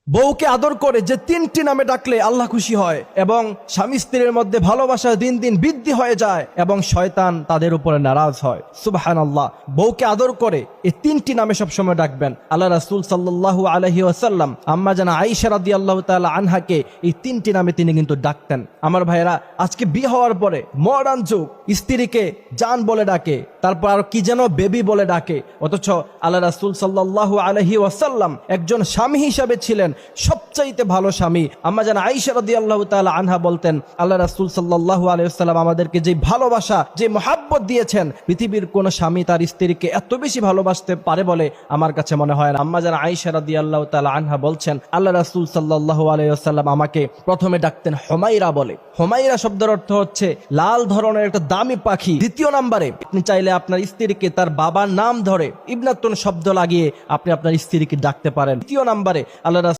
বউকে আদর করে যে তিনটি নামে ডাকলে আল্লাহ খুশি হয় এবং স্বামী স্ত্রীর মধ্যে ভালোবাসা দিন দিন বৃদ্ধি হয়ে যায় এবং শয়তান তাদের উপরে নারাজ হয়। সুবহানাল্লাহ। বউকে আদর করে এই তিনটি নামে সবসময় ডাকবেন। আল্লাহ রাসূল সাল্লাল্লাহু আলাইহি ওয়াসাল্লাম আম্মা জানা আয়েশা রাদিয়াল্লাহু তাআলা আনহাকে এই তিনটি নামে তিনি কিন্তু ডাকতেন। আমার ভাইরা, আজকে বিয়ে হওয়ার পরে মডার্ন যুগ, স্ত্রীকে জান বলে ডাকে, তারপর আর কি যেন বেবি বলে ডাকে, অথচ আল্লাহ রাসূল সাল্লাল্লাহু আলাইহি ওয়াসাল্লাম একজন স্বামী হিসাবে ছিলেন সবচাইতে ভালো স্বামী। আম্মা জান আয়েশা রাদিয়াল্লাহু তাআলা আনহা বলতেন, আল্লাহ রাসূল সাল্লাল্লাহু আলাইহি ওয়াসাল্লাম আমাদেরকে যে ভালোবাসা, যে মহব্বত দিয়েছেন, পৃথিবীর কোন স্বামী তার স্ত্রীকে এত বেশি ভালোবাসতে পারে বলে আমার কাছে মনে হয় না। আম্মা জান আয়েশা রাদিয়াল্লাহু তাআলা আনহা বলছেন, আল্লাহ রাসূল সাল্লাল্লাহু আলাইহি ওয়াসাল্লাম আমাকে প্রথমে ডাকতেন হুমায়রা বলে। হুমায়রা শব্দের অর্থ হচ্ছে লাল ধরনের একটা দামি পাখি। দ্বিতীয় নম্বরে আপনি চাইলে আপনার স্ত্রীকে তার বাবার নাম ধরে ইবনাতুন শব্দ লাগিয়ে আপনি আপনার স্ত্রীকে ডাকতে পারেন। তৃতীয় নম্বরে আল্লাহ